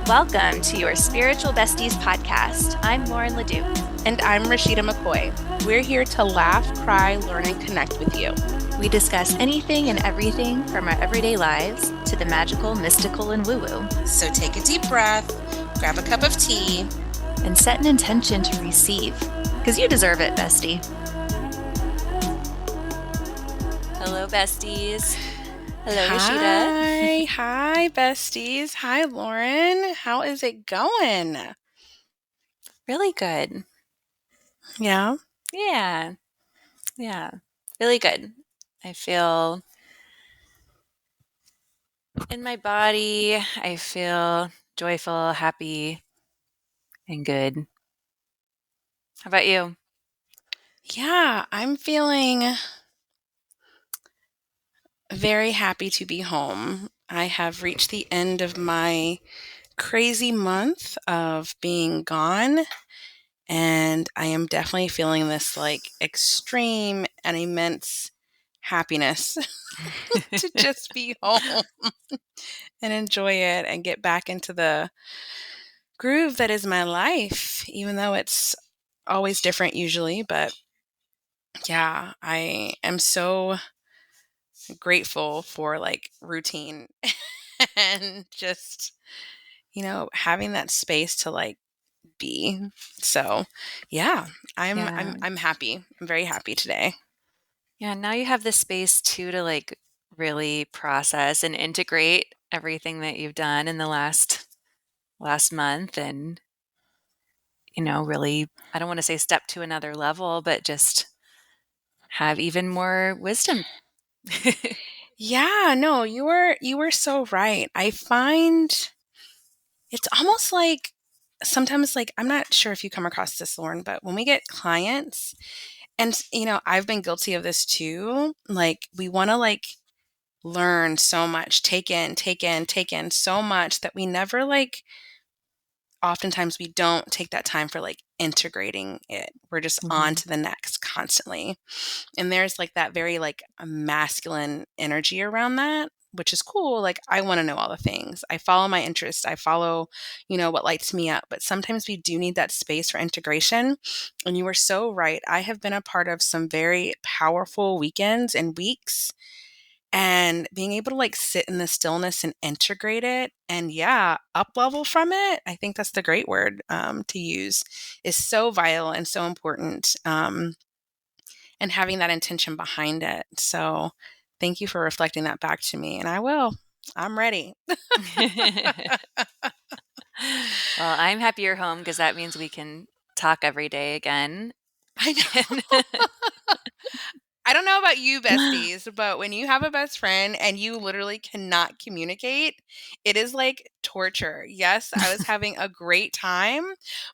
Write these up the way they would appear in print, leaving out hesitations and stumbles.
Welcome to your Spiritual Besties podcast. I'm Lauren Ledoux. And I'm Rashida McCoy. We're here to laugh, cry, learn, and connect with you. We discuss anything and everything from our everyday lives to the magical, mystical, and woo-woo. So take a deep breath, grab a cup of tea, and set an intention to receive, because you deserve it, bestie. Hello, besties. Hello, Rashida. Hi, besties. Hi, Lauren. How is it going? Really good. Yeah? Yeah. Really good. I feel in my body, I feel joyful, happy, and good. How about you? Yeah, I'm feeling very happy to be home. I have reached the end of my crazy month of being gone, and I am definitely feeling this like extreme and immense happiness to just be home and enjoy it and get back into the groove that is my life, even though it's always different usually. But yeah, I am so grateful for like routine and just, having that space to like be. So yeah, I'm happy. I'm very happy today. Yeah, now you have the space too to like really process and integrate everything that you've done in the last month and really, I don't want to say step to another level, but just have even more wisdom. Yeah, no, you were so right. I find it's almost like sometimes like I'm not sure if you come across this, Lauren, but when we get clients and I've been guilty of this too, like we want to like learn so much, take in so much that we never like oftentimes we don't take that time for like integrating it. We're just on to the next constantly. And there's like that very like a masculine energy around that, which is cool. Like I want to know all the things. I follow my interests. I follow, what lights me up. But sometimes we do need that space for integration. And you were so right. I have been a part of some very powerful weekends and weeks, and being able to like sit in the stillness and integrate it and up level from it. I think that's the great word to use, is so vital and so important. And having that intention behind it. So thank you for reflecting that back to me. And I'm ready. Well, I'm happy you're home because that means we can talk every day again. I know. I don't know about you, besties, but when you have a best friend and you literally cannot communicate, it is like torture. Yes, I was having a great time,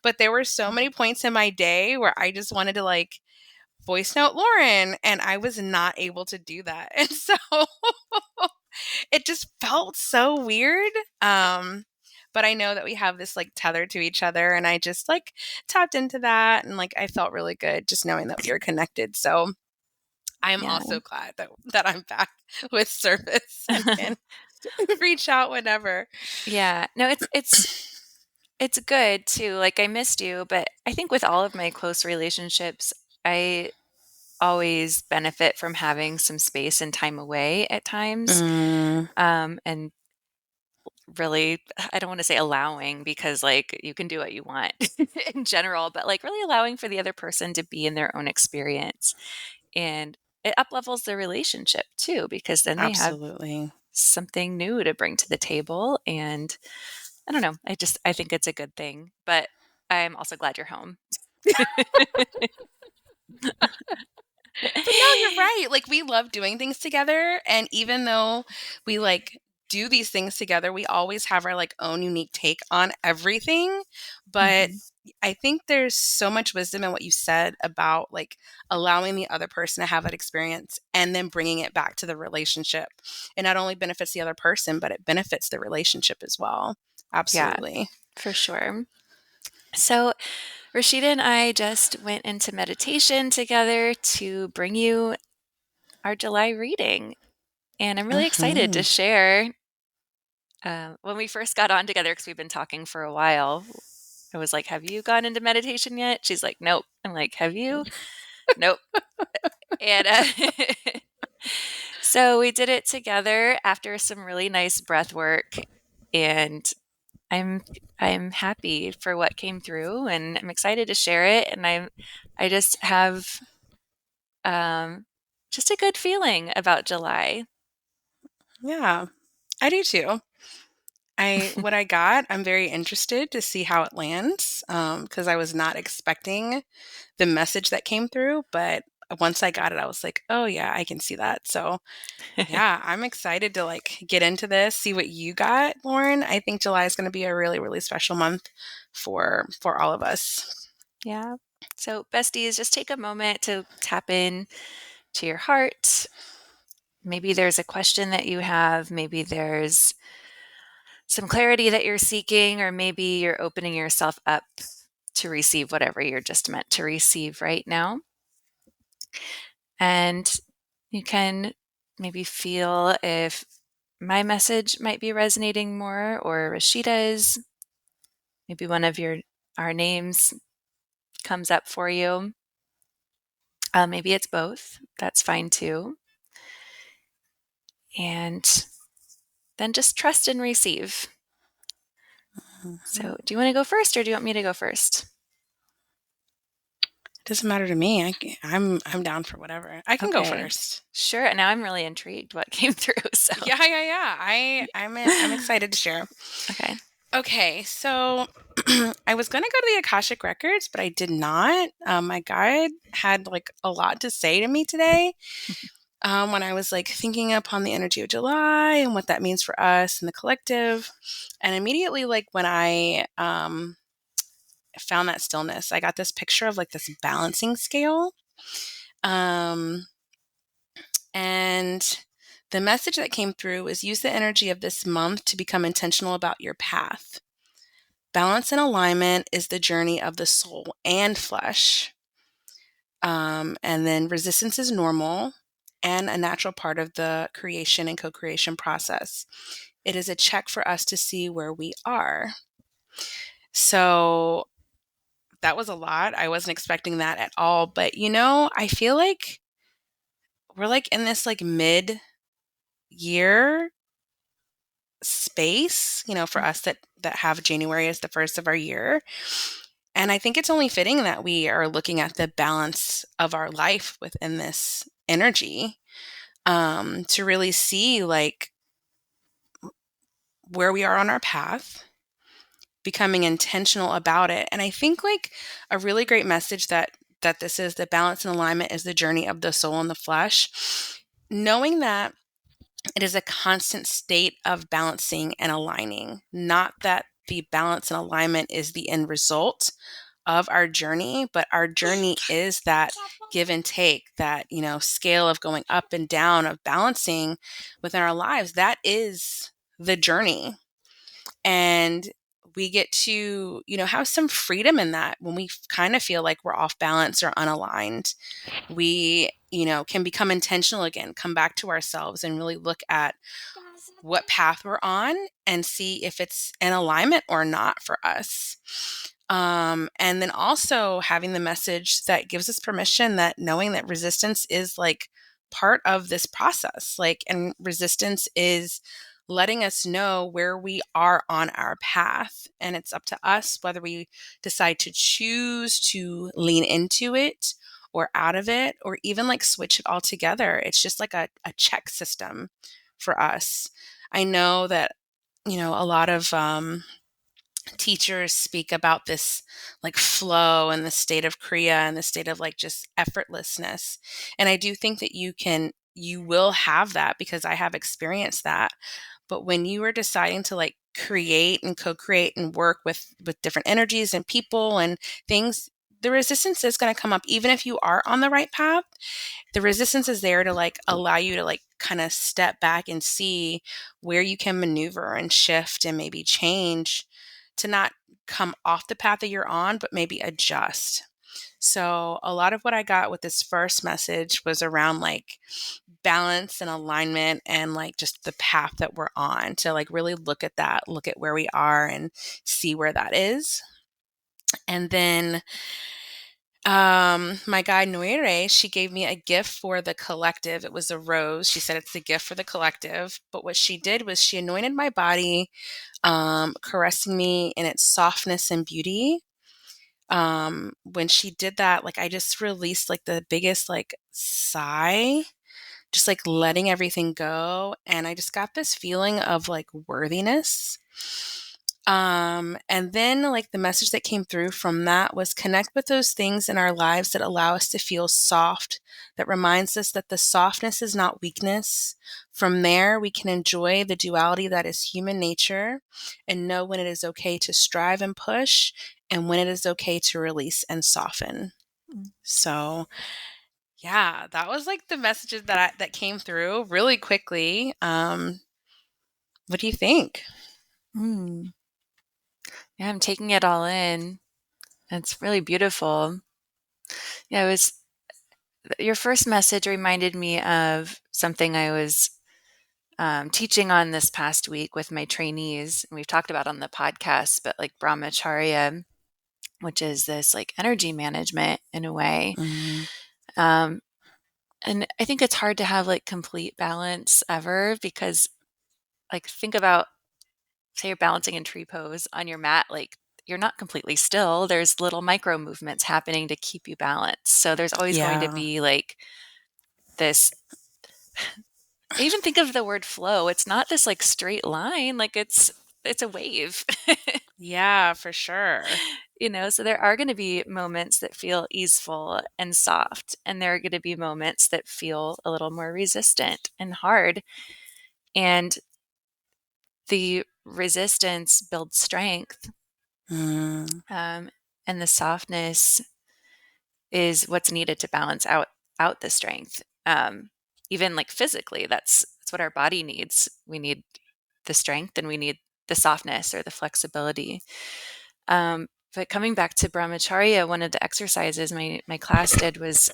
but there were so many points in my day where I just wanted to like voice note Lauren, and I was not able to do that. And so it just felt so weird. But I know that we have this like tether to each other, and I just like tapped into that, and like I felt really good just knowing that we were connected. So I'm also glad that I'm back with service and can reach out whenever. Yeah. No, it's good too. Like I missed you, but I think with all of my close relationships, I always benefit from having some space and time away at times. And really, I don't want to say allowing, because like you can do what you want in general, but like really allowing for the other person to be in their own experience. And it uplevels the relationship too, because then they have Absolutely. something new to bring to the table. And I don't know, I think it's a good thing, but I'm also glad you're home. But no, you're right. Like we love doing things together, and even though we like do these things together, we always have our like own unique take on everything. But I think there's so much wisdom in what you said about like allowing the other person to have that experience and then bringing it back to the relationship. It not only benefits the other person, but it benefits the relationship as well. Absolutely. Yeah, for sure. So Rashida and I just went into meditation together to bring you our July reading. And I'm really excited to share When we first got on together, because we've been talking for a while, I was like, "Have you gone into meditation yet?" She's like, "Nope." I'm like, "Have you?" "Nope." And so we did it together after some really nice breath work, and I'm I'm happy for what came through, and I'm excited to share it. And I just have um, just a good feeling about July. Yeah, I do too. What I got, I'm very interested to see how it lands, because I was not expecting the message that came through, but once I got it, I was like, "Oh, yeah, I can see that." So, yeah, I'm excited to, like, get into this, see what you got, Lauren. I think July is gonna be a really, really special month for all of us. Yeah. So, besties, just take a moment to tap in to your heart. Maybe there's a question that you have. Maybe there's some clarity that you're seeking, or maybe you're opening yourself up to receive whatever you're just meant to receive right now. And you can maybe feel if my message might be resonating more or Rashida's. Maybe one of our names comes up for you. Maybe it's both. That's fine too. And then just trust and receive. Mhm. So, do you want to go first or do you want me to go first? Doesn't matter to me. I'm down for whatever. I can go Okay. first. Sure. Now I'm really intrigued what came through. So, Yeah, yeah, yeah. I'm excited to share. okay. Okay, so I was gonna go to the Akashic Records, but I did not. My guide had like a lot to say to me today when I was like thinking upon the energy of July and what that means for us and the collective. And immediately, like when I found that stillness, I got this picture of like this balancing scale. Um, and the message that came through was use the energy of this month to become intentional about your path. Balance and alignment is the journey of the soul and flesh. And then resistance is normal and a natural part of the creation and co creation process. It is a check for us to see where we are. So that was a lot. I wasn't expecting that at all. But I feel like we're like in this like mid year space, for us that have January as the first of our year. And I think it's only fitting that we are looking at the balance of our life within this energy, to really see like where we are on our path, becoming intentional about it. And I think like a really great message that this is the balance and alignment is the journey of the soul and the flesh. Knowing that it is a constant state of balancing and aligning, not that the balance and alignment is the end result of our journey, but our journey is that give and take, that, scale of going up and down, of balancing within our lives. That is the journey. And we get to, have some freedom in that when we kind of feel like we're off balance or unaligned. We, can become intentional again, come back to ourselves and really look at what path we're on and see if it's in alignment or not for us. And then also having the message that gives us permission, that knowing that resistance is like part of this process, like, and resistance is letting us know where we are on our path. And it's up to us whether we decide to choose to lean into it or out of it, or even like switch it all together. It's just like a check system for us. I know that, a lot of teachers speak about this like flow and the state of Kriya and the state of like just effortlessness. And I do think that you will have that because I have experienced that. But when you are deciding to like create and co-create and work with different energies and people and things, the resistance is going to come up even if you are on the right path. The resistance is there to like allow you to like kind of step back and see where you can maneuver and shift and maybe change to not come off the path that you're on, but maybe adjust. So, a lot of what I got with this first message was around like balance and alignment and like just the path that we're on to like really look at that, look at where we are and see where that is. And then my guide Noirre, she gave me a gift for the collective. It was a rose. She said it's a gift for the collective. But what she did was she anointed my body, caressing me in its softness and beauty. When she did that, like I just released like the biggest like sigh, just like letting everything go. And I just got this feeling of like worthiness. And then like the message that came through from that was connect with those things in our lives that allow us to feel soft, that reminds us that the softness is not weakness. From there, we can enjoy the duality that is human nature and know when it is okay to strive and push and when it is okay to release and soften. Mm. So, yeah, that was like the messages that came through really quickly. What do you think? Mm. Yeah, I'm taking it all in. It's really beautiful. Yeah, it was your first message reminded me of something I was teaching on this past week with my trainees. And we've talked about on the podcast, but like brahmacharya, which is this like energy management in a way. Mm, Um, and I think it's hard to have like complete balance ever because like think about say you're balancing in tree pose on your mat, like you're not completely still. There's little micro movements happening to keep you balanced. So there's always going to yeah. be like this. I even think of the word flow. It's not this like straight line, like it's a wave. Yeah, for sure. So there are going to be moments that feel easeful and soft, and there are going to be moments that feel a little more resistant and hard. And the resistance builds strength, Mm, um, and the softness is what's needed to balance out the strength. Even like physically, that's what our body needs. We need the strength, and we need the softness or the flexibility. But coming back to brahmacharya, one of the exercises my class did was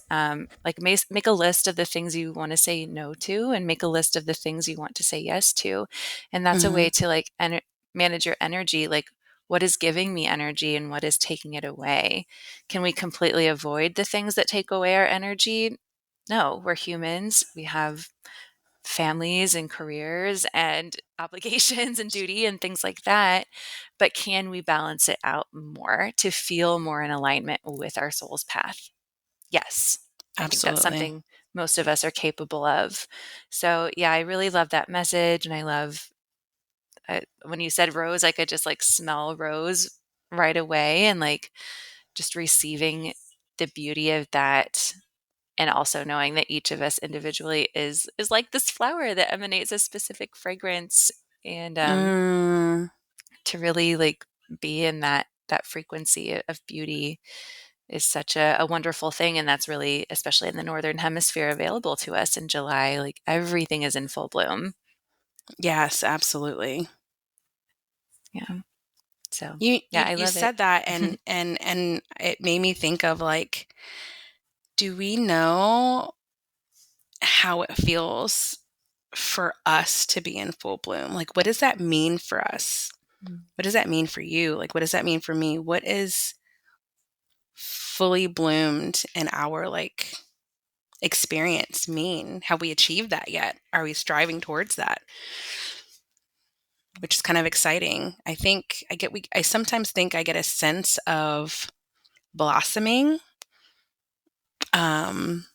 like make a list of the things you want to say no to, and make a list of the things you want to say yes to, and that's a way mhm, to like manage your energy. Like, what is giving me energy and what is taking it away? Can we completely avoid the things that take away our energy? No, we're humans. We have families and careers and obligations and duty and things like that. But can we balance it out more to feel more in alignment with our soul's path? Yes. I think that's absolutely. something most of us are capable of. So, yeah, I really love that message. And I love when you said rose, I could just like smell rose right away and like just receiving the beauty of that, and also knowing that each of us individually is like this flower that emanates a specific fragrance, and Mm, to really like be in that frequency of beauty is such a wonderful thing. And that's really, especially in the northern hemisphere, available to us in July. Like everything is in full bloom. yes, absolutely. Yeah, so You yeah, you I you love it. said that and it made me think of like, do we know how it feels for us to be in full bloom? Like, what does that mean for us? Mm. What does that mean for you? Like, what does that mean for me? What is fully bloomed in our like experience mean? Have we achieved that yet? Are we striving towards that? Which is kind of exciting. I sometimes think I get a sense of blossoming, um,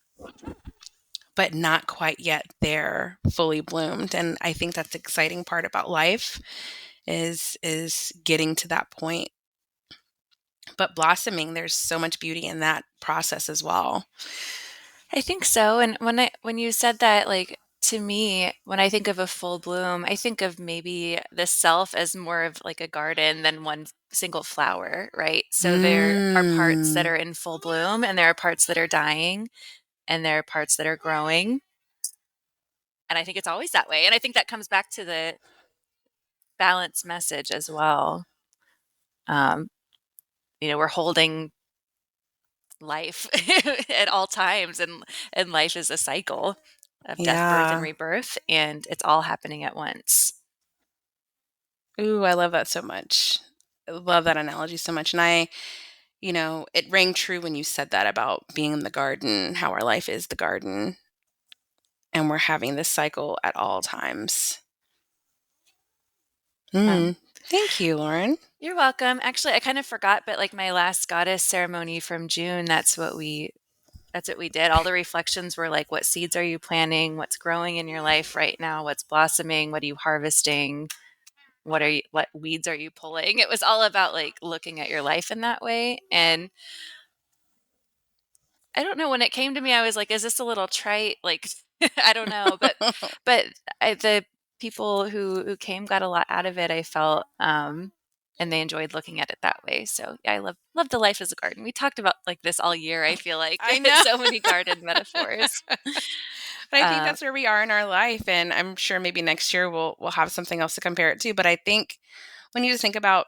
but not quite yet there fully bloomed. And I think that's the exciting part about life is getting to that point. But blossoming, there's so much beauty in that process as well. I think so. And when you said that, like to me, when I think of a full bloom, I think of maybe the self as more of like a garden than one single flower, right? So there are parts that Mm, are in full bloom, and there are parts that are dying, and there are parts that are growing. And I think it's always that way. And I think that comes back to the balance message as well. Um, we're holding life at all times, and life is a cycle of death, birth, and Yeah. rebirth, and it's all happening at once. Ooh, I love that so much. I love that analogy so much. And it rang true when you said that about being in the garden, how our life is the garden, and we're having this cycle at all times. Um, Thank you, Lauren. you're welcome. Actually, I kind of forgot, but like my last goddess ceremony from June, that's what we did. All the reflections were like, what seeds are you planting? What's growing in your life right now? What's blossoming? What are you harvesting? What weeds are you pulling? It was all about like looking at your life in that way. And I don't know, when it came to me, I was like, is this a little trite? Like, I don't know, but the people who came got a lot out of it, I felt, and they enjoyed looking at it that way. So yeah, I love the life as a garden. We talked about like this all year. I feel like I know. so many garden metaphors. But I think Uh, that's where we are in our life, and I'm sure maybe next year we'll have something else to compare it to. But I think when you just think about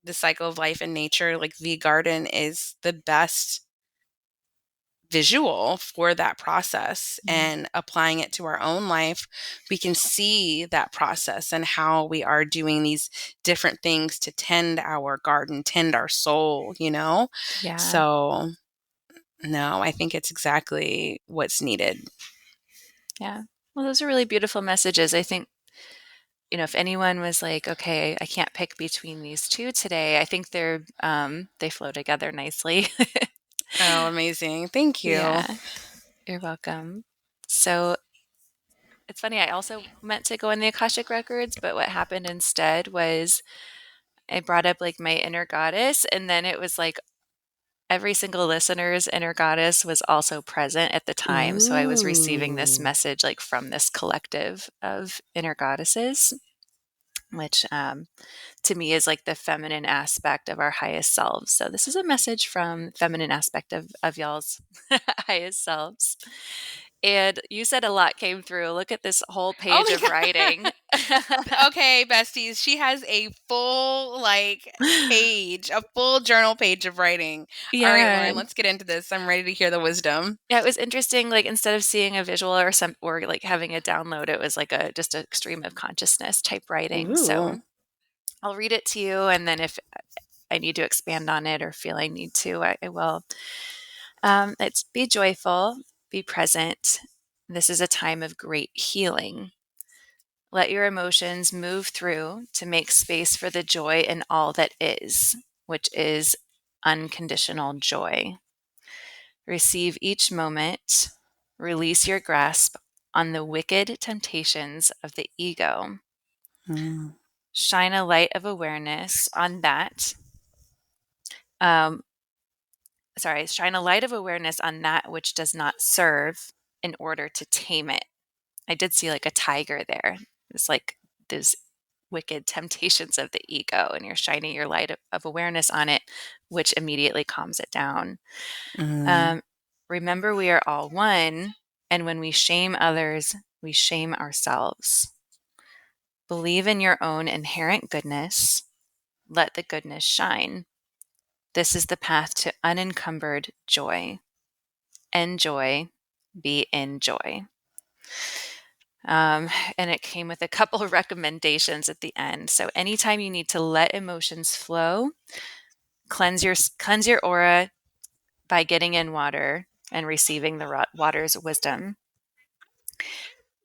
the cycle of life and nature, like the garden is the best visual for that process, mm, and applying it to our own life, we can see that process and how we are doing these different things to tend our garden, tend our soul. yeah, So, no, I think it's exactly what's needed. yeah. Well, those are really beautiful messages. I think, if anyone was like, okay, I can't pick between these two today, I think they flow together nicely. Oh, amazing. Thank you. Yeah, you're welcome. So it's funny, I also meant to go in the Akashic records, but what happened instead was I brought up like my inner goddess, and then it was like every single listener's inner goddess was also present at the time. So I was receiving this Ooh. message like from this collective of inner goddesses, which to me is like the feminine aspect of our highest selves. So this is a message from feminine aspect of y'all's highest selves. And you said a lot came through. Look at this whole Oh page of my writing. god. Okay, besties. She has a full a full journal page of writing. All right, Yeah. Lauren, let's get into this. I'm ready to hear the wisdom. Yeah, it was interesting. Like instead of seeing a visual or like having a download, it was like a just a stream of consciousness type writing. Ooh. So I'll read it to you, and then if I need to expand on it or feel I need to, I will. It's be joyful, be present. This is a time of great healing. Let your emotions move through to make space for the joy in all that is, which is unconditional joy. Receive each moment, release your grasp on the wicked temptations of the ego. Mm. Shine a light of awareness on that. Um, shine a light of awareness on that which does not serve in order to tame it. I did see like a tiger there. It's like those wicked temptations of the ego, and you're shining your light of awareness on it, which immediately calms it down. Mm. Um, remember, we are all one, and when we shame others, we shame ourselves. Believe in your own inherent goodness. Let the goodness shine. This is the path to unencumbered joy. Enjoy, be in joy. Um, and it came with a couple of recommendations at the end. So anytime you need to let emotions flow, cleanse your aura by getting in water and receiving the water's wisdom.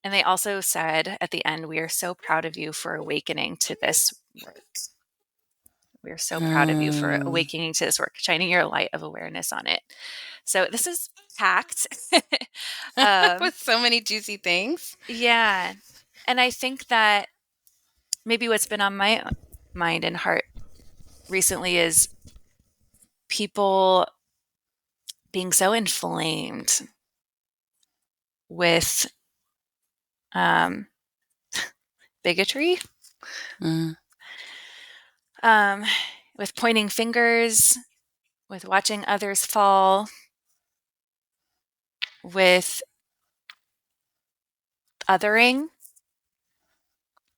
And they also said at the end, we are so proud of you for awakening to this work. We are so proud of you for Mm. awakening to this work, shining your light of awareness on it. So this is packed. um, With so many juicy things. yeah. And I think that maybe what's been on my mind and heart recently is people being so inflamed with um, bigotry, Mm. um, with pointing fingers, with watching others fall, with othering.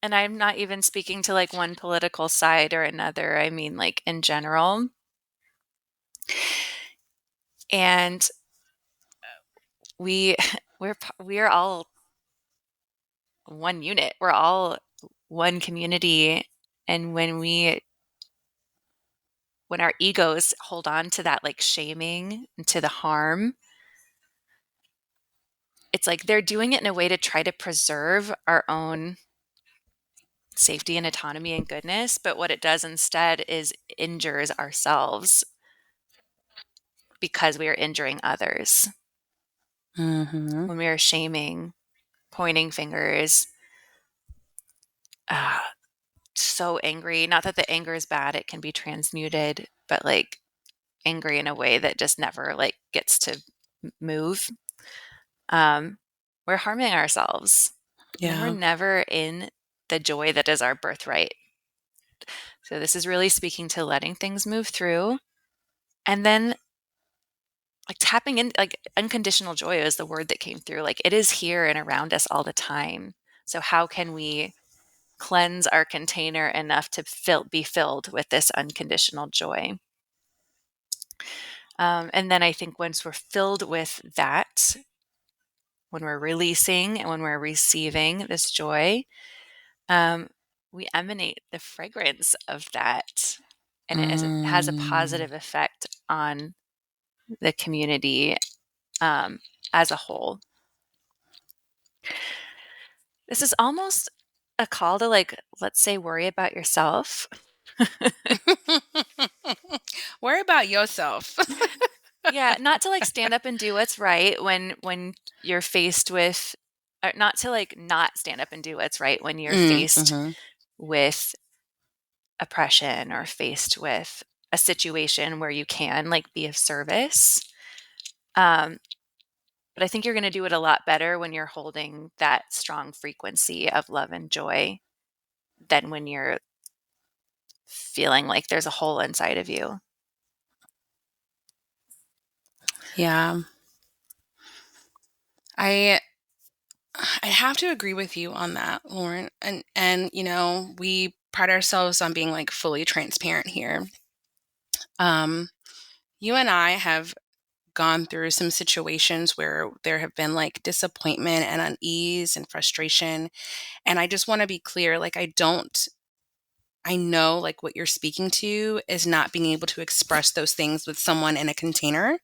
And I'm not even speaking to like one political side or another. I mean, like in general. And we we are all one unit. We're all one community. And when our egos hold on to that like shaming and to the harm, it's like they're doing it in a way to try to preserve our own safety and autonomy and goodness. But what it does instead is injures ourselves because we are injuring others. Mm-hmm. When we are shaming, pointing fingers, uh, so angry. Not that the anger is bad, it can be transmuted, but like angry in a way that just never like gets to move. Um, we're harming ourselves. And then we're Yeah. never in the joy that is our birthright. So this is really speaking to letting things move through and then like tapping in like unconditional joy is the word that came through. Like it is here and around us all the time. So how can we cleanse our container enough to be filled with this unconditional joy? And then I think once we're filled with that, when we're releasing and when we're receiving this joy, um, we emanate the fragrance of that. And has a Mm. positive effect on the community um, as a whole. This is almost a call to like, let's say, worry about yourself. Worry about yourself. Yeah, not to like stand up and do what's right when you're faced with, or not to like not stand up and do what's right when you're faced Mm-hmm. with oppression or faced with a situation where you can like be of service. Um, but I think you're going to do it a lot better when you're holding that strong frequency of love and joy than when you're feeling like there's a hole inside of you. Yeah. I I have to agree with you on that, Lauren. And we pride ourselves on being like fully transparent here. Um, you and I have gone through some situations where there have been like disappointment and unease and frustration. And I just want to be clear, like I know like what you're speaking to is not being able to express those things with someone in a container.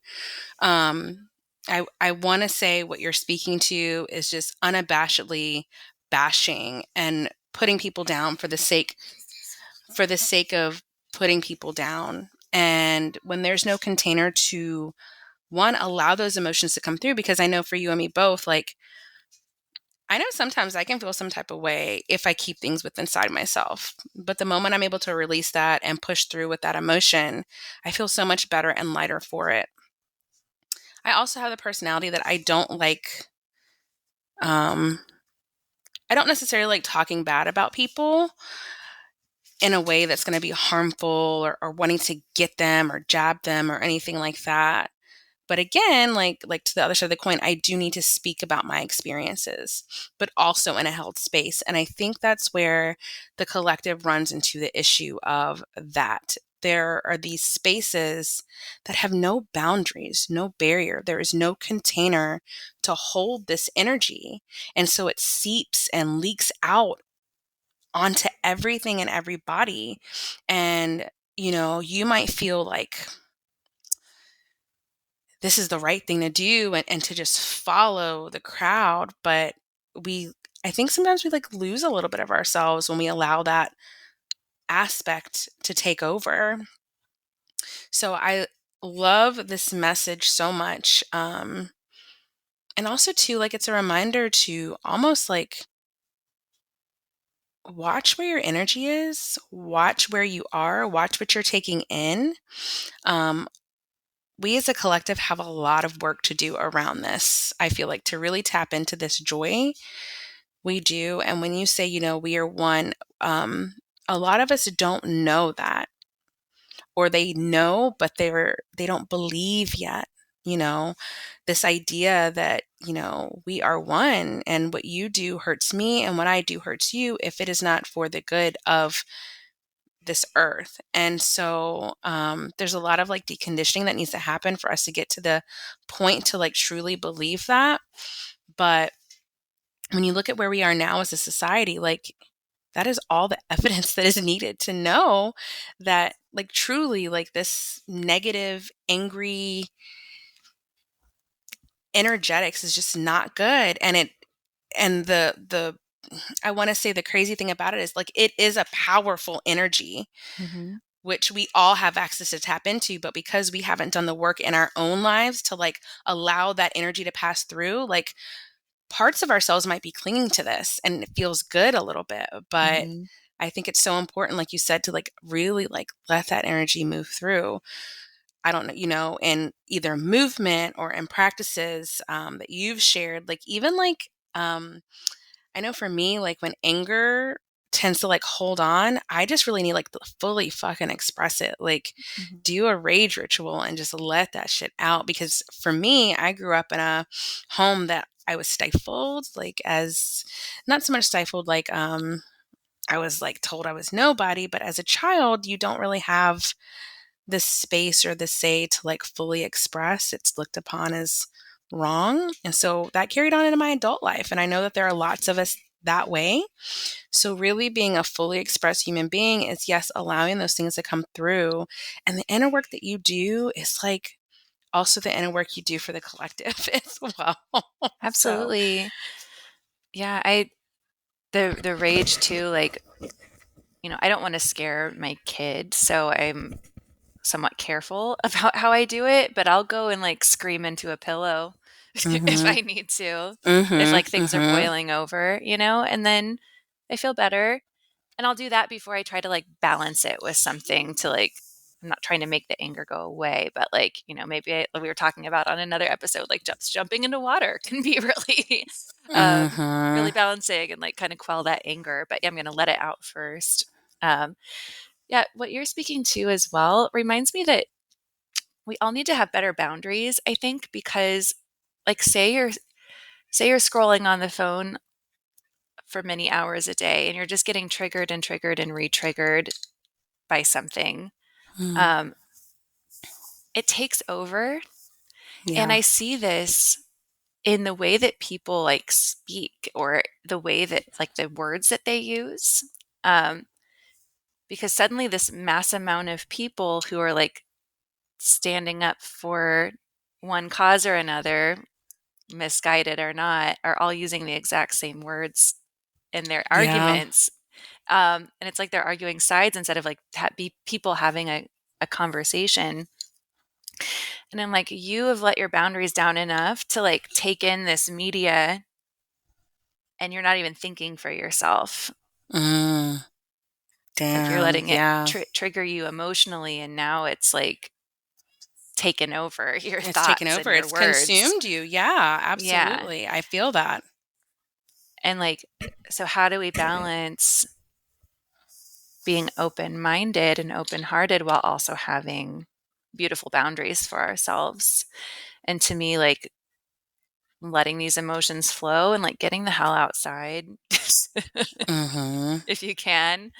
Um, I want to say what you're speaking to is just unabashedly bashing and putting people down for the sake of putting people down. And when there's no container to one, allow those emotions to come through, because I know for you and me both, like I know sometimes I can feel some type of way if I keep things within inside myself. But the moment I'm able to release that and push through with that emotion, I feel so much better and lighter for it. I also have the personality that um I don't necessarily like talking bad about people in a way that's going to be harmful, or wanting to get them or jab them or anything like that. But again, like to the other side of the coin, I do need to speak about my experiences, but also in a held space. And I think that's where the collective runs into the issue of that. There are these spaces that have no boundaries, no barrier. There is no container to hold this energy. And so it seeps and leaks out onto everything and everybody. And, you might feel like this is the right thing to do, and to just follow the crowd. But we, I think sometimes we like lose a little bit of ourselves when we allow that aspect to take over. So I love this message so much. And also too, like it's a reminder to almost like watch where your energy is, watch where you are, watch what you're taking in. Um, we as a collective have a lot of work to do around this. I feel like to really tap into this joy, we do. And when you say, we are one, a lot of us don't know that, or they know, but they don't believe yet. You know, this idea that, we are one, and what you do hurts me and what I do hurts you if it is not for the good of this earth. And so there's a lot of like deconditioning that needs to happen for us to get to the point to like truly believe that. But when you look at where we are now as a society, like that is all the evidence that is needed to know that like truly like this negative, angry energetics is just not good. And the I want to say the crazy thing about it is like it is a powerful energy Mhm. which we all have access to tap into, but because we haven't done the work in our own lives to like allow that energy to pass through, like parts of ourselves might be clinging to this and it feels good a little bit, but Mhm. I think it's so important, like you said, to like really like let that energy move through. I don't know, in either movement or in practices that you've shared, like even like I know for me, like when anger tends to like hold on, I just really need like to fully fucking express it. Like Mhm. do a rage ritual and just let that shit out. Because for me, I grew up in a home that I was stifled, like as not so much stifled, like I was like told I was nobody, but as a child, you don't really have the space or the say to like fully express. It's looked upon as wrong. And so that carried on into my adult life. And I know that there are lots of us that way. So, really being a fully expressed human being is, yes, allowing those things to come through. And the inner work that you do is like also the inner work you do for the collective as well. So, Absolutely. Yeah, I the rage too, like, I don't wanna scare my kid, so I'm somewhat careful about how I do it, but I'll go and, like, scream into a pillow if mm-hmm, I need to, if, mm-hmm, like, things are mm-hmm, boiling over, and then I feel better, and I'll do that before I try to, like, balance it with something to, like I'm not trying to make the anger go away, but, like, maybe like we were talking about on another episode, like, just jumping into water can be really, really mm-hmm. balancing and, like, kinda quell that anger, but, yeah, I'm gonna let it out first. Um, yeah, what you're speaking to as well reminds me that we all need to have better boundaries, I think, because, like, say you're scrolling on the phone for many hours a day and you're just getting triggered and triggered and re-triggered by something. Mm, Um, it takes over, and yeah. I see this in the way that people, like, speak or the way that like, the words that they use, um, because suddenly this mass amount of people who are, like, standing up for one cause or another, misguided or not, are all using the exact same words in their Yeah. arguments. And it's like they're arguing sides instead of like be people having a conversation. And I'm like, you have let your boundaries down enough to like take in this media and you're not even thinking for yourself. Mm, Like you're damn. letting it Yeah. trigger you emotionally. And now it's like taken over your It's taken thoughts and over. your It's words. consumed you. Yeah, Yeah. absolutely. I feel that. And like, so how do we balance being open minded and open hearted while also having beautiful boundaries for ourselves? And to me, like letting these emotions flow and like getting the hell outside Mm-hmm. if you can.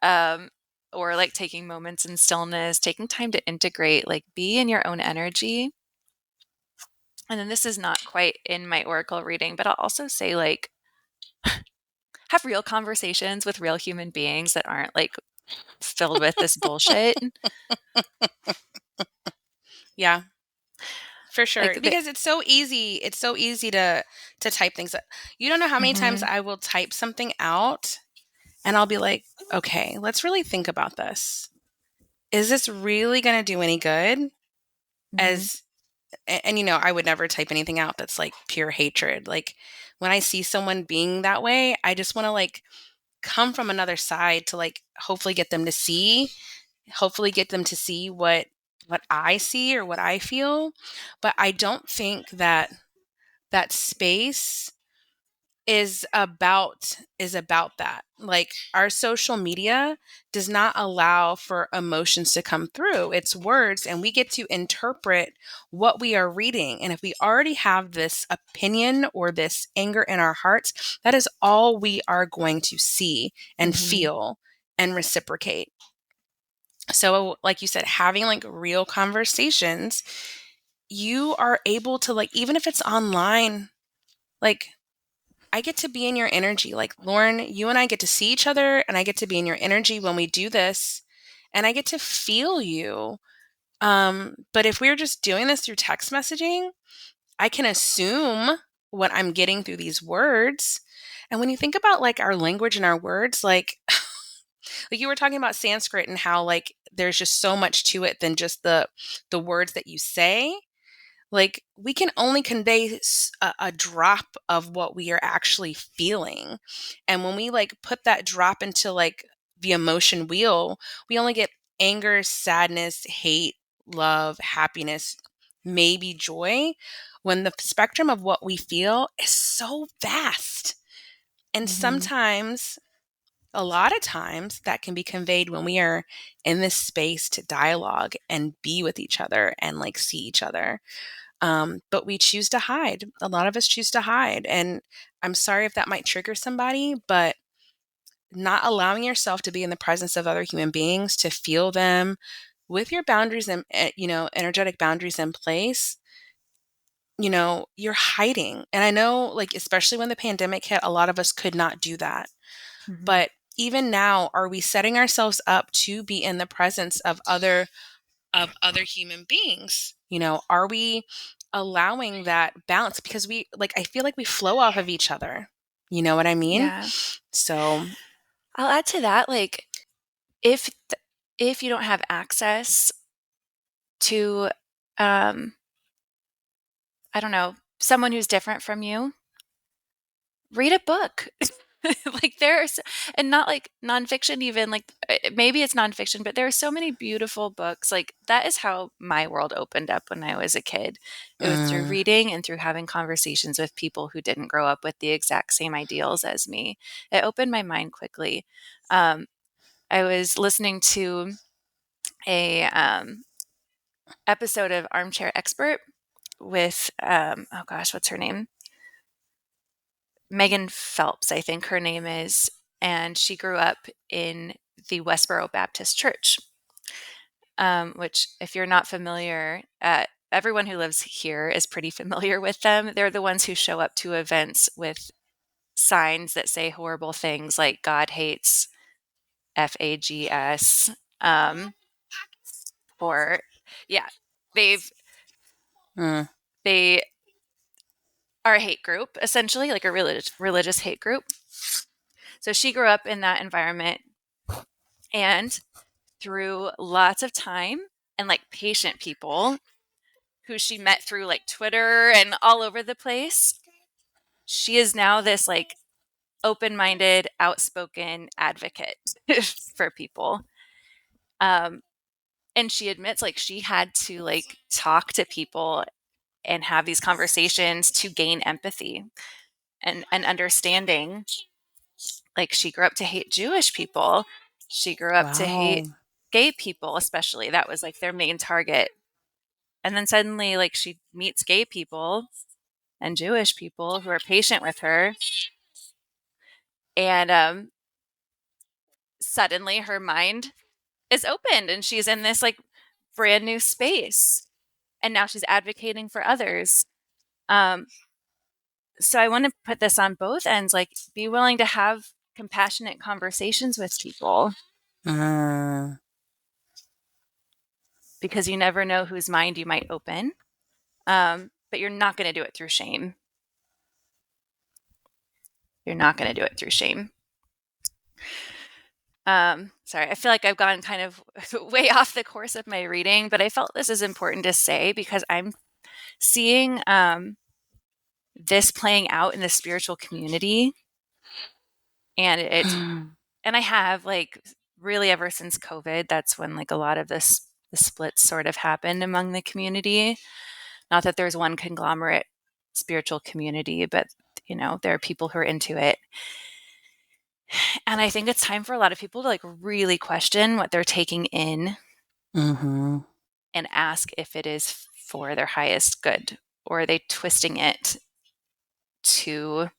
Um, or like taking moments in stillness, taking time to integrate, like be in your own energy. And then this is not quite in my oracle reading, but I'll also say like have real conversations with real human beings that aren't like filled with this bullshit. Yeah, for sure. Like the, Because it's so easy. It's so easy to type things up. You don't know how many times mhm, I will type something out and I'll be like, okay, let's really think about this. Is this really going to do any good? mhm, As and I would never type anything out that's like pure hatred. Like when I see someone being that way, I just want to like come from another side to like hopefully get them to see what I see or what I feel. But I don't think that that space is about that. Like our social media does not allow for emotions to come through. It's words and we get to interpret what we are reading. And if we already have this opinion or this anger in our hearts, that is all we are going to see and mhm. feel. and reciprocate. So, like you said, having like real conversations, you are able to, like, even if it's online, like, I get to be in your energy. Like, Lauren, you and I get to see each other, and I get to be in your energy when we do this, and I get to feel you. But if we're just doing this through text messaging, I can assume what I'm getting through these words. And when you think about like our language and our words, like you were talking about Sanskrit and how like there's just so much to it than just the words that you say. Like we can only convey a drop of what we are actually feeling. And when we like put that drop into like the emotion wheel, we only get anger, sadness, hate, love, happiness, maybe joy, when the spectrum of what we feel is so vast. And Mm-hmm. sometimes, a lot of times, that can be conveyed when we are in this space to dialogue and be with each other and like see each other. But we choose to hide. A lot of us choose to hide. And I'm sorry if that might trigger somebody, but not allowing yourself to be in the presence of other human beings, to feel them with your boundaries and, energetic boundaries in place, you're hiding. And I know, like, especially when the pandemic hit, a lot of us could not do that. Mm-hmm. But even now, are we setting ourselves up to be in the presence of other human beings? Are we allowing that balance? Because I feel like we flow off of each other. You know what I mean? Yeah. So, I'll add to that, like, if if you don't have access to, um, I don't know, someone who's different from you, read a book. Like there's, and not like nonfiction, even like maybe it's nonfiction, but there are so many beautiful books. Like that is how my world opened up when I was a kid. It was through mm, reading and through having conversations with people who didn't grow up with the exact same ideals as me. It opened my mind quickly. Um, I was listening to a episode of Armchair Expert with oh gosh, what's her name? Megan Phelps, I think her name is, and she grew up in the Westboro Baptist Church, which, if you're not familiar, everyone who lives here is pretty familiar with them. They're the ones who show up to events with signs that say horrible things like "God hates FAGS," or yeah, they've mm, they are a hate group, essentially, like a religious hate group. So she grew up in that environment, and through lots of time and like patient people who she met through like Twitter and all over the place, she is now this like open-minded, outspoken advocate for people. Um, and she admits like she had to like talk to people and have these conversations to gain empathy and understanding. Like she grew up to hate Jewish people. She grew up to hate wow. gay people, especially. That was like their main target. And then suddenly, like, she meets gay people and Jewish people who are patient with her. And suddenly her mind is opened and she's in this like brand new space. And now she's advocating for others. Um, so I want to put this on both ends, like, be willing to have compassionate conversations with people Mm, because you never know whose mind you might open. But you're not going to do it through shame. You're not going to do it through shame. Sorry, I feel like I've gone kind of way off the course of my reading, but I felt this is important to say because I'm seeing this playing out in the spiritual community, and mm, and I have like really ever since COVID. That's when like a lot of the splits sort of happened among the community. Not that there's one conglomerate spiritual community, but there are people who are into it. And I think it's time for a lot of people to like really question what they're taking in mm-hmm. and ask if it is for their highest good, or are they twisting it to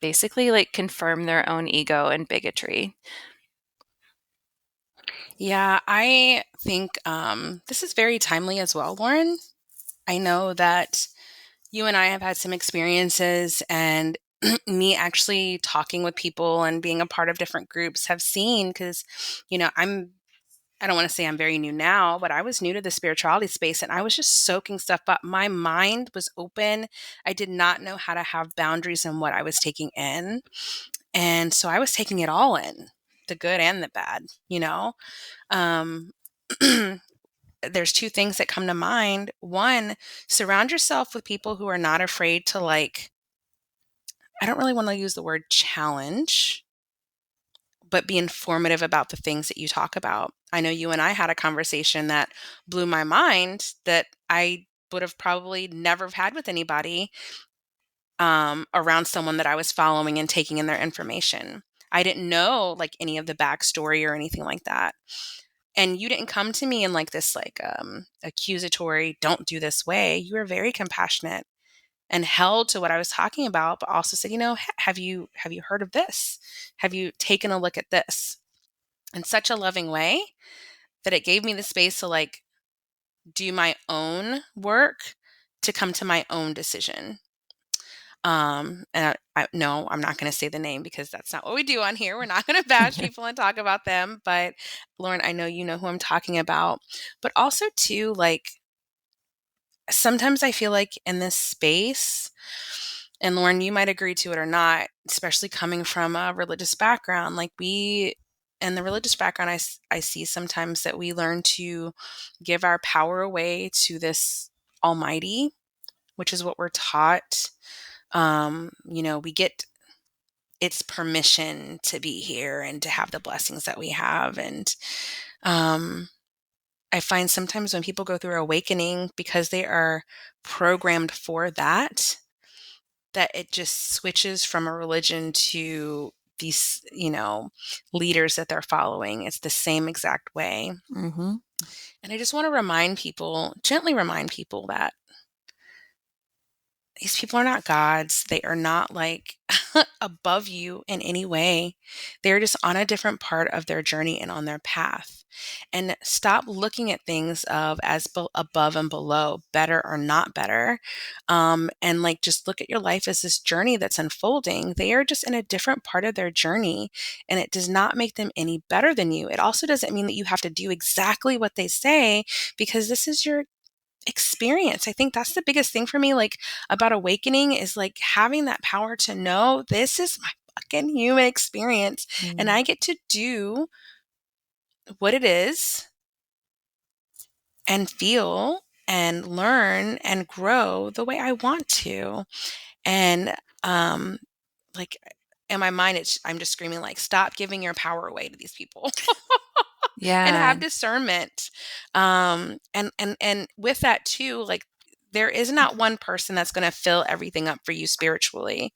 basically like confirm their own ego and bigotry. Yeah, I think this is very timely as well, Lauren. I know that you and I have had some experiences, and me actually talking with people and being a part of different groups have seen, because, I don't want to say I'm very new now, but I was new to the spirituality space and I was just soaking stuff up. My mind was open. I did not know how to have boundaries in what I was taking in. And so I was taking it all in, the good and the bad, you know? Um, there's two things that come to mind. One, surround yourself with people who are not afraid to, like, I don't really want to use the word challenge, but be informative about the things that you talk about. I know you and I had a conversation that blew my mind that I would have probably never had with anybody, around someone that I was following and taking in their information. I didn't know like any of the backstory or anything like that. And you didn't come to me in like this like accusatory, don't do this way. You were very compassionate and held to what I was talking about, but also said, have you heard of this? Have you taken a look at this? In such a loving way that it gave me the space to like do my own work, to come to my own decision. And no, I'm not going to say the name because that's not what we do on here. We're not going to bash people and talk about them. But Lauren, I know you know who I'm talking about. But also, too, like sometimes I feel like in this space, and Lauren, you might agree to it or not, especially coming from a religious background, like in the religious background, I see sometimes that we learn to give our power away to this almighty, which is what we're taught. We get its permission to be here and to have the blessings that we have. And um, I find sometimes when people go through awakening, because they are programmed for that, that it just switches from a religion to these, leaders that they're following. It's the same exact way. Mm-hmm. And I just want to remind people, gently remind people that these people are not gods. They are not like above you in any way. They're just on a different part of their journey and on their path. And stop looking at things of as above and below, better or not better. And like just look at your life as this journey that's unfolding. They are just in a different part of their journey, and it does not make them any better than you. It also doesn't mean that you have to do exactly what they say, because this is your experience. I think that's the biggest thing for me, like about awakening, is like having that power to know this is my fucking human experience and Mm. I get to do what it is and feel and learn and grow the way I want to. And um like in my mind I'm just screaming like, stop giving your power away to these people. And Yeah. have discernment. And with that too, like there is not one person that's going to fill everything up for you spiritually.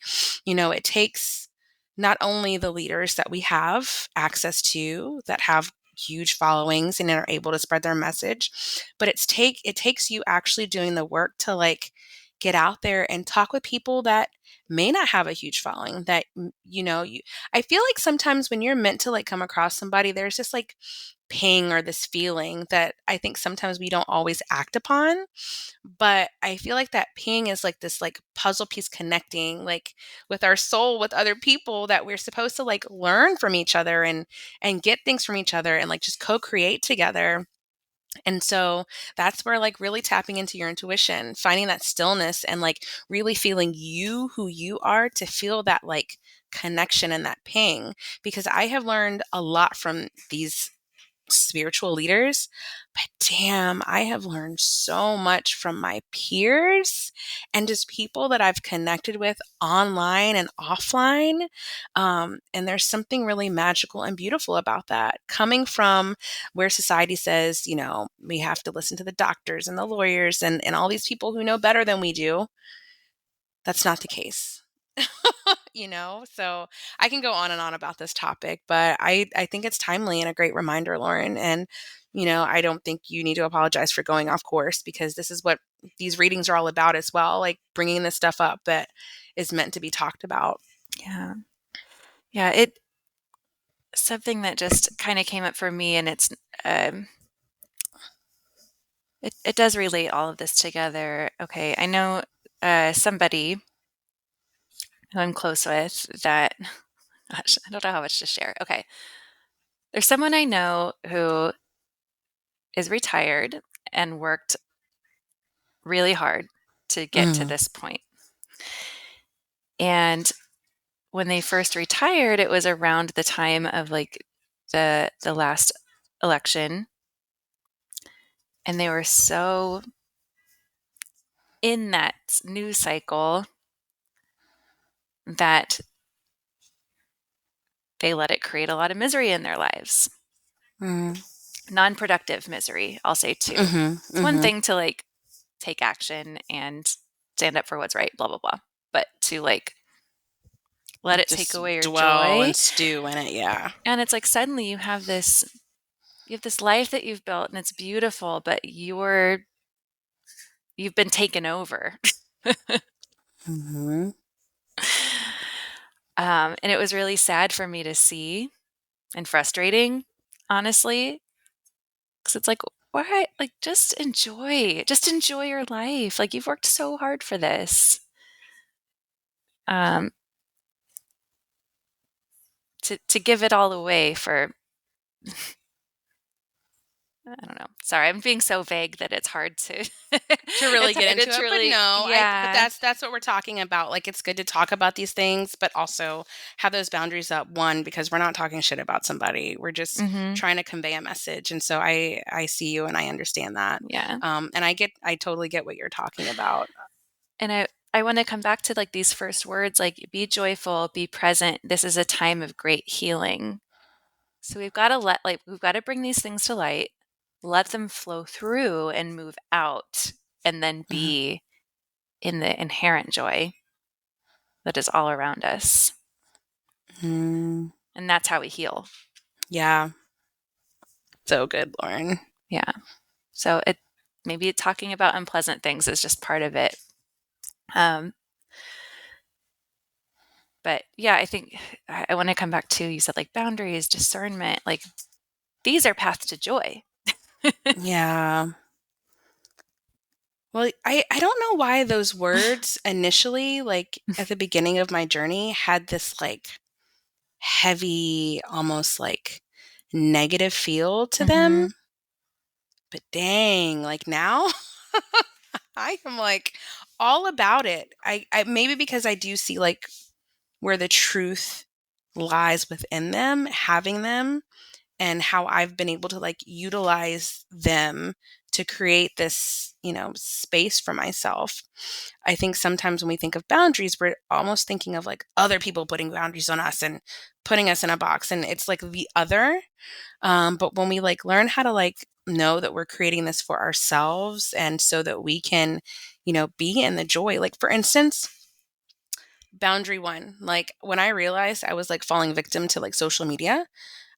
It takes not only the leaders that we have access to that have huge followings and are able to spread their message, but it takes you actually doing the work to like get out there and talk with people that may not have a huge following, that you I feel like sometimes when you're meant to like come across somebody, there's just like ping or this feeling that I think sometimes we don't always act upon. But I feel like that ping is like this like puzzle piece connecting like with our soul with other people, that we're supposed to like learn from each other and get things from each other and like just co-create together. And so that's where like really tapping into your intuition, finding that stillness and like really feeling you who you are, to feel that like connection and that ping. Because I have learned a lot from these spiritual leaders, but damn, I have learned so much from my peers and just people that I've connected with online and offline. And there's something really magical and beautiful about that, coming from where society says, we have to listen to the doctors and the lawyers and all these people who know better than we do. That's not the case. So I can go on and on about this topic, but I think it's timely and a great reminder, Lauren. And I don't think you need to apologize for going off course, because this is what these readings are all about as well, like bringing this stuff up that is meant to be talked about. Yeah. Yeah, it something that just kind of came up for me, and um it does relate all of this together. Okay, I know somebody who I'm close with that gosh, I don't know how much to share. Okay. There's someone I know who is retired and worked really hard to get to Mm, this point. And when they first retired, it was around the time of like the last election, and they were so in that news cycle that they let it create a lot of misery in their lives. mm, Non-productive misery, I'll say too. mhm, It's one mhm. thing to like take action and stand up for what's right, blah blah blah. But to like let it take Just away your dwell joy, and stew in it, yeah. and it's like suddenly you have this life that you've built and it's beautiful, but you've been taken over. Mhm. And it was really sad for me to see and frustrating, honestly, because it's like, why? Like, just enjoy your life. Like, you've worked so hard for this. Um, to give it all away for, I don't know. Sorry, I'm being so vague that it's hard to, To really it's get hard to into it, but truly, no, I but yeah. that's what we're talking about. Like, it's good to talk about these things, but also have those boundaries up. One, because we're not talking shit about somebody. We're just Hmm. trying to convey a message. And so I see you and I understand that. Yeah. And I totally get what you're talking about. And I want to come back to like these first words, like be joyful, be present. This is a time of great healing. So we've got to bring these things to light, let them flow through and move out, and then Mhm. be in the inherent joy that is all around us. Mm, And that's how we heal. yeah, so good, Lauren. Yeah. So it maybe talking about unpleasant things is just part of it. Um, but yeah, I think I want to come back to you said like boundaries, discernment, like these are paths to joy. Yeah. Well, I don't know why those words initially, like at the beginning of my journey, had this like heavy, almost like negative feel to Hmm. them. But dang, like now I am like all about it. I maybe because I do see like where the truth lies within them, having them, and how I've been able to like utilize them to create this, space for myself. I think sometimes when we think of boundaries, we're almost thinking of like other people putting boundaries on us and putting us in a box. And it's like the other. But when we like learn how to like know that we're creating this for ourselves and so that we can, be in the joy. Like for instance, boundary one, like when I realized I was like falling victim to like social media,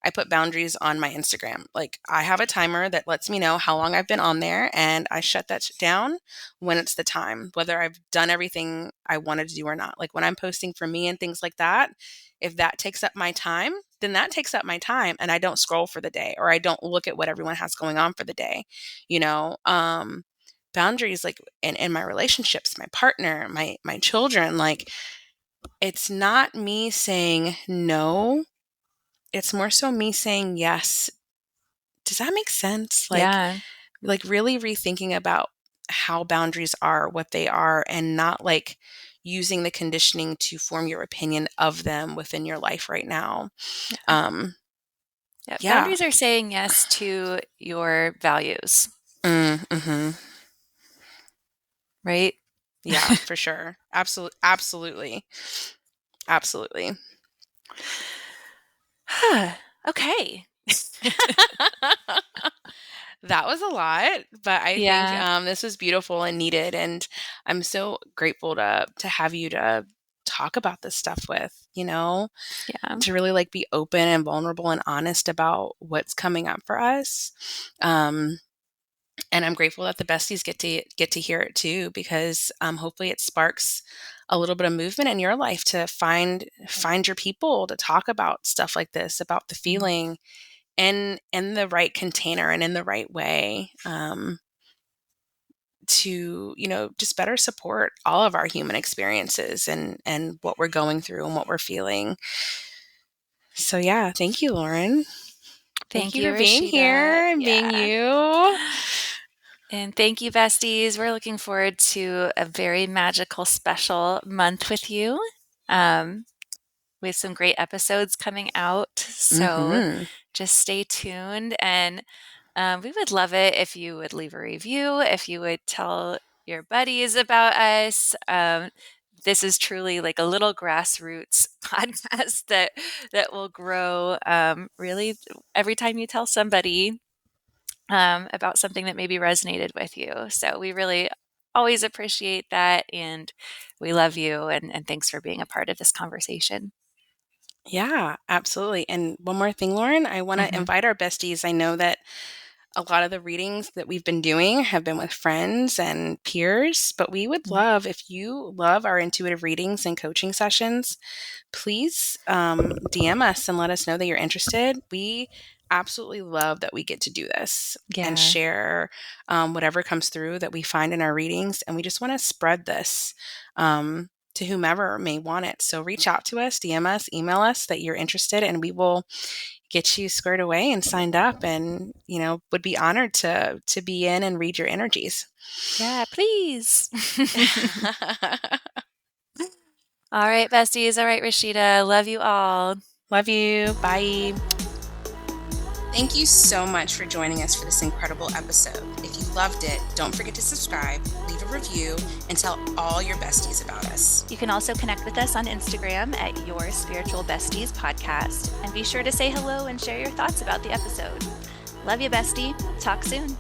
I put boundaries on my Instagram. Like I have a timer that lets me know how long I've been on there and I shut that down when it's the time, whether I've done everything I wanted to do or not. Like when I'm posting for me and things like that, if that takes up my time, then that takes up my time and I don't scroll for the day or I don't look at what everyone has going on for the day. You know, boundaries like in my relationships, my partner, my children, like it's not me saying no, it's more so me saying yes. Does that make sense? Yeah. Like really rethinking about how boundaries are, what they are, and not like using the conditioning to form your opinion of them within your life right now. Yeah. Um, Yeah. yeah. Boundaries are saying yes to your values, Mhm. right? Yeah, for sure. Absolutely. Absolutely. Okay. That was a lot, but I think Yeah. this was beautiful and needed, and I'm so grateful to have you to talk about this stuff with, Yeah. to really like be open and vulnerable and honest about what's coming up for us. Um, and I'm grateful that the besties get to hear it too, because hopefully it sparks a little bit of movement in your life to find your people to talk about stuff like this, about the Mm. feeling, in the right container and in the right way, to, just better support all of our human experiences and what we're going through and what we're feeling. So yeah, thank you, Lauren. Thank Thank you you, for being Rashida. here and being Yeah. you. And thank you, besties. We're looking forward to a very magical, special month with you. Um, with some great episodes coming out. So Mm-hmm. just stay tuned. And we would love it if you would leave a review, if you would tell your buddies about us. This is truly like a little grassroots podcast that will grow really every time you tell somebody about something that maybe resonated with you. So we really always appreciate that, and we love you, and thanks for being a part of this conversation. Yeah, absolutely. And one more thing, Lauren, I want to Hmm. invite our besties. I know that a lot of the readings that we've been doing have been with friends and peers, but we would love if you love our intuitive readings and coaching sessions, please DM us and let us know that you're interested. We absolutely love that we get to do this and Yeah. share whatever comes through that we find in our readings. And we just want to spread this to whomever may want it. So reach out to us, DM us, email us that you're interested, and we will get you squared away and signed up, and would be honored to be in and read your energies. Yeah, please. All right, besties. All right, Rashida. Love you all. Love you. Bye. Thank you so much for joining us for this incredible episode. If you loved it, don't forget to subscribe, leave a review, and tell all your besties about us. You can also connect with us on Instagram at Your Spiritual Besties Podcast. And be sure to say hello and share your thoughts about the episode. Love you, bestie. Talk soon.